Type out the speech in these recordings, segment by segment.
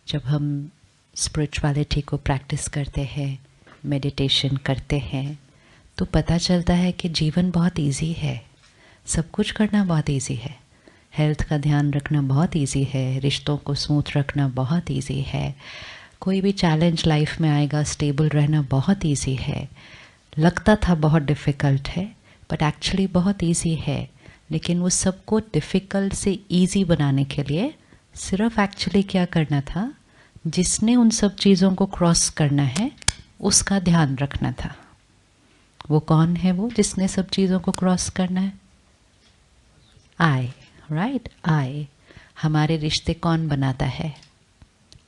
जब हम स्पिरिचुअलिटी को प्रैक्टिस करते हैं, मेडिटेशन करते हैं, तो पता चलता है कि जीवन बहुत इजी है। सब कुछ करना बहुत इजी है। हेल्थ का ध्यान रखना बहुत इजी है, रिश्तों को स्मूथ रखना बहुत इजी है, कोई भी चैलेंज लाइफ में आएगा स्टेबल रहना बहुत इजी है। लगता था बहुत डिफ़िकल्ट है, बट एक्चुअली बहुत इजी है। लेकिन वो सबको डिफ़िकल्ट से इजी बनाने के लिए सिर्फ एक्चुअली क्या करना था, जिसने उन सब चीज़ों को क्रॉस करना है उसका ध्यान रखना था। वो कौन है वो जिसने सब चीज़ों को क्रॉस करना है? आई, राइट? आई। हमारे रिश्ते कौन बनाता है?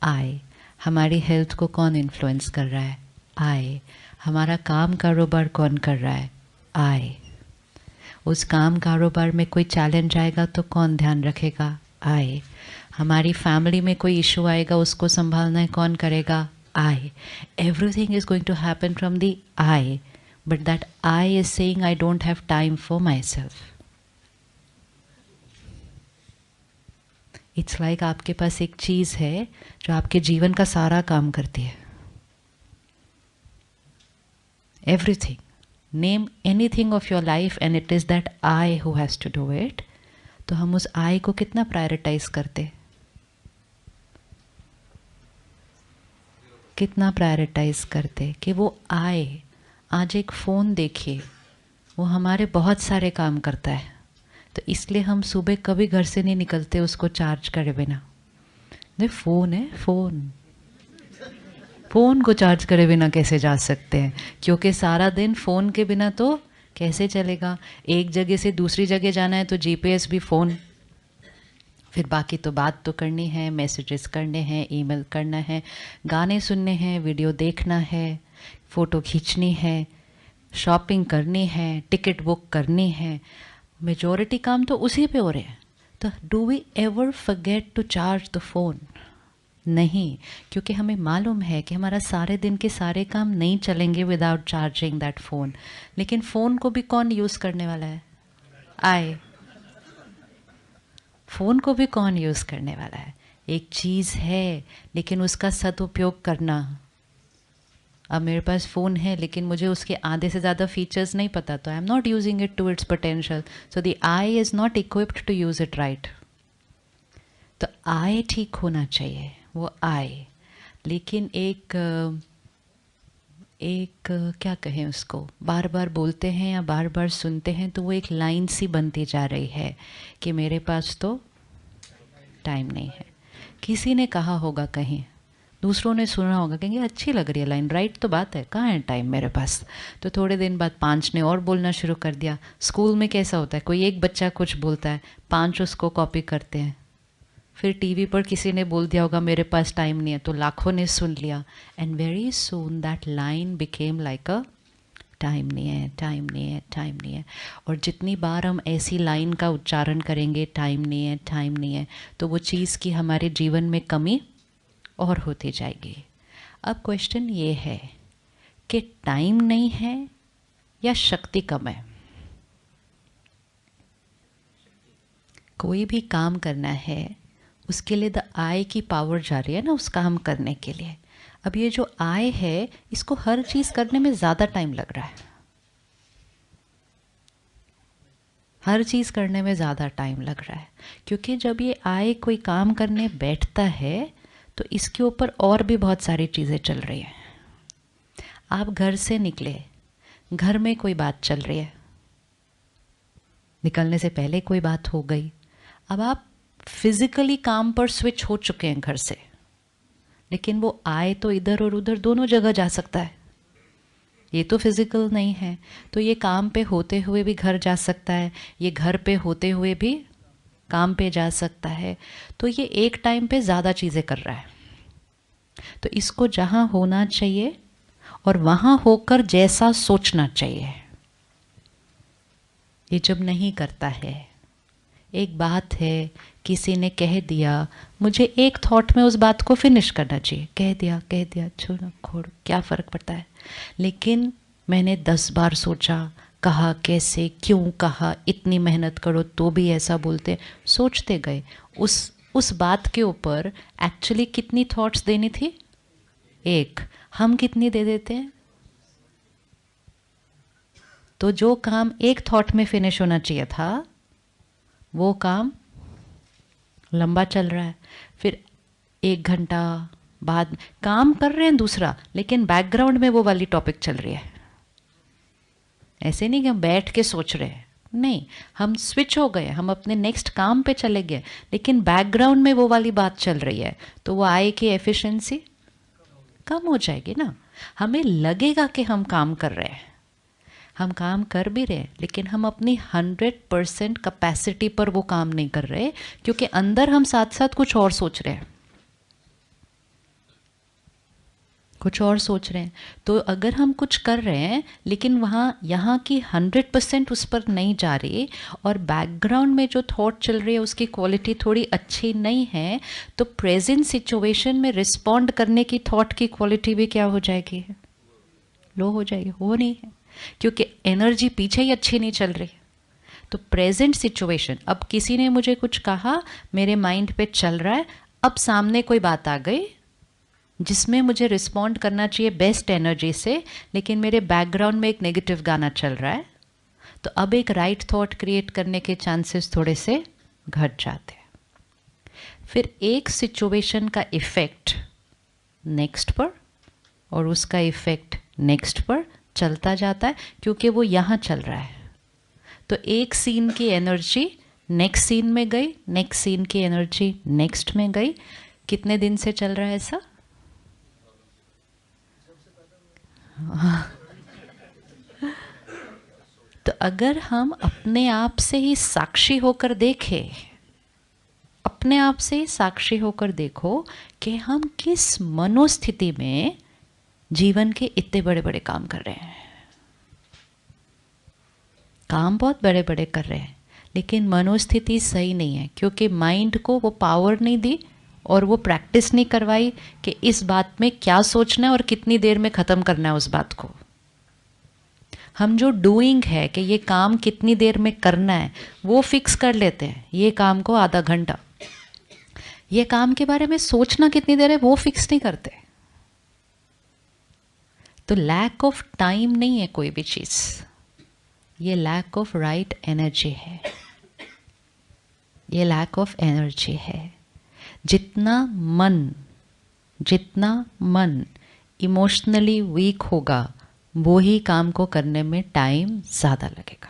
आई। हमारी हेल्थ को कौन इन्फ्लुएंस कर रहा है? आई। हमारा काम कारोबार कौन कर रहा है? आई। उस काम कारोबार में कोई चैलेंज आएगा तो कौन ध्यान रखेगा? आई। हमारी फैमिली में कोई इशू आएगा उसको संभालना है कौन करेगा? I. Everything is going to happen from the I, but that I is saying I don't have time for myself. It's like आपके पास एक चीज़ है जो आपके जीवन का सारा काम करती है। Everything, name anything of your life and it is that I who has to do it. तो हम उस आई को कितना प्रायोरिटाइज करते, कितना प्रायोरिटाइज करते कि वो आए। आज एक फ़ोन देखिए, वो हमारे बहुत सारे काम करता है, तो इसलिए हम सुबह कभी घर से नहीं निकलते उसको चार्ज करे बिना। नहीं, फ़ोन है, फ़ोन को चार्ज करे बिना कैसे जा सकते हैं? क्योंकि सारा दिन फ़ोन के बिना तो कैसे चलेगा? एक जगह से दूसरी जगह जाना है तो जीपीएस भी फ़ोन, फिर बाकी तो बात तो करनी है, मैसेजेस करने हैं, ईमेल करना है, गाने सुनने हैं, वीडियो देखना है, फ़ोटो खींचनी है, शॉपिंग करनी है, टिकट बुक करनी है। मेजॉरिटी काम तो उसी पे हो रहे हैं। तो do we ever forget to charge the phone? नहीं, क्योंकि हमें मालूम है कि हमारा सारे दिन के सारे काम नहीं चलेंगे विदाउट चार्जिंग दैट फ़ोन। लेकिन फ़ोन को भी कौन यूज़ करने वाला है? आई। फ़ोन को भी कौन यूज़ करने वाला है? एक चीज़ है, लेकिन उसका सदुपयोग करना। अब मेरे पास फ़ोन है लेकिन मुझे उसके आधे से ज़्यादा फीचर्स नहीं पता, तो I am not using it to its potential, so the I is not equipped to use it right. तो आई ठीक होना चाहिए, वो आई। लेकिन एक क्या कहें उसको, बार बार बोलते हैं या बार बार सुनते हैं तो वो एक लाइन सी बनती जा रही है कि मेरे पास तो टाइम नहीं है। किसी ने कहा होगा कहीं, दूसरों ने सुना होगा, कहेंगे अच्छी लग रही है लाइन, राइट तो बात है, कहाँ है टाइम मेरे पास। तो थोड़े दिन बाद 5 ने और बोलना शुरू कर दिया। स्कूल में कैसा होता है, कोई एक बच्चा कुछ बोलता है, 5 उसको कॉपी करते हैं। फिर टीवी पर किसी ने बोल दिया होगा मेरे पास टाइम नहीं है, तो लाखों ने सुन लिया। And very soon that line became like a time नहीं है, टाइम नहीं है, टाइम नहीं है। और जितनी बार हम ऐसी लाइन का उच्चारण करेंगे, टाइम नहीं है, टाइम नहीं है, तो वो चीज़ की हमारे जीवन में कमी और होती जाएगी। अब क्वेश्चन ये है कि टाइम नहीं है या शक्ति कम है? कोई भी काम करना है उसके लिए द आई की पावर जा रही है ना, उस काम करने के लिए। अब ये जो आई है, इसको हर चीज़ करने में ज़्यादा टाइम लग रहा है, हर चीज़ करने में ज़्यादा टाइम लग रहा है। क्योंकि जब ये आई कोई काम करने बैठता है तो इसके ऊपर और भी बहुत सारी चीज़ें चल रही हैं। आप घर से निकले, घर में कोई बात चल रही है, निकलने से पहले कोई बात हो गई। अब आप फिजिकली काम पर स्विच हो चुके हैं घर से, लेकिन वो आए तो इधर और उधर दोनों जगह जा सकता है, ये तो फिजिकल नहीं है। तो ये काम पे होते हुए भी घर जा सकता है, ये घर पे होते हुए भी काम पे जा सकता है। तो ये एक टाइम पे ज़्यादा चीज़ें कर रहा है। तो इसको जहाँ होना चाहिए और वहाँ होकर जैसा सोचना चाहिए, ये जब नहीं करता है। एक बात है, किसी ने कह दिया, मुझे एक थॉट में उस बात को फिनिश करना चाहिए, कह दिया छोड़ो खोड़, क्या फ़र्क पड़ता है। लेकिन मैंने 10 बार सोचा, कहा कैसे, क्यों कहा, इतनी मेहनत करो तो भी ऐसा बोलते, सोचते गए, उस उस बात के ऊपर एक्चुअली कितनी थॉट्स देनी थी? एक। हम कितनी दे देते हैं? तो जो काम एक थॉट में फिनिश होना चाहिए था वो काम लंबा चल रहा है। फिर 1 घंटा बाद काम कर रहे हैं दूसरा, लेकिन बैकग्राउंड में वो वाली टॉपिक चल रही है। ऐसे नहीं कि हम बैठ के सोच रहे हैं, नहीं, हम स्विच हो गए, हम अपने नेक्स्ट काम पे चले गए, लेकिन बैकग्राउंड में वो वाली बात चल रही है, तो वो आई की एफिशिएंसी कम हो जाएगी ना। हमें लगेगा कि हम काम कर रहे हैं, हम काम कर भी रहे हैं, लेकिन हम अपनी 100% कैपेसिटी पर वो काम नहीं कर रहे, क्योंकि अंदर हम साथ साथ कुछ और सोच रहे हैं, कुछ और सोच रहे हैं। तो अगर हम कुछ कर रहे हैं लेकिन वहाँ यहाँ की 100% उस पर नहीं जा रही, और बैकग्राउंड में जो थॉट चल रही है उसकी क्वालिटी थोड़ी अच्छी नहीं है, तो प्रेजेंट सिचुएशन में रिस्पॉन्ड करने की थॉट की क्वालिटी भी क्या हो जाएगी? लो हो जाएगी। हो नहीं है, क्योंकि एनर्जी पीछे ही अच्छी नहीं चल रही। तो प्रेजेंट सिचुएशन, अब किसी ने मुझे कुछ कहा, मेरे माइंड पे चल रहा है, अब सामने कोई बात आ गई जिसमें मुझे रिस्पॉन्ड करना चाहिए बेस्ट एनर्जी से, लेकिन मेरे बैकग्राउंड में एक नेगेटिव गाना चल रहा है, तो अब एक राइट थॉट क्रिएट करने के चांसेस थोड़े से घट जाते हैं। फिर एक सिचुएशन का इफ़ेक्ट नेक्स्ट पर और उसका इफ़ेक्ट नेक्स्ट पर चलता जाता है, क्योंकि वो यहाँ चल रहा है। तो एक सीन की एनर्जी नेक्स्ट सीन में गई, नेक्स्ट सीन की एनर्जी नेक्स्ट में गई। कितने दिन से चल रहा है ऐसा? तो अगर हम अपने आप से ही साक्षी होकर देखें, अपने आप से ही साक्षी होकर देखो कि हम किस मनोस्थिति में जीवन के इतने बड़े बड़े काम कर रहे हैं। काम बहुत बड़े बड़े कर रहे हैं, लेकिन मनोस्थिति सही नहीं है, क्योंकि माइंड को वो पावर नहीं दी और वो प्रैक्टिस नहीं करवाई कि इस बात में क्या सोचना है और कितनी देर में ख़त्म करना है उस बात को। हम जो डूइंग है कि ये काम कितनी देर में करना है वो फिक्स कर लेते हैं, ये काम को आधा घंटा, ये काम के बारे में सोचना कितनी देर है वो फिक्स नहीं करते। तो लैक ऑफ टाइम नहीं है कोई भी चीज़, ये लैक ऑफ राइट एनर्जी है, ये लैक ऑफ एनर्जी है। जितना मन इमोशनली वीक होगा वो ही काम को करने में टाइम ज़्यादा लगेगा।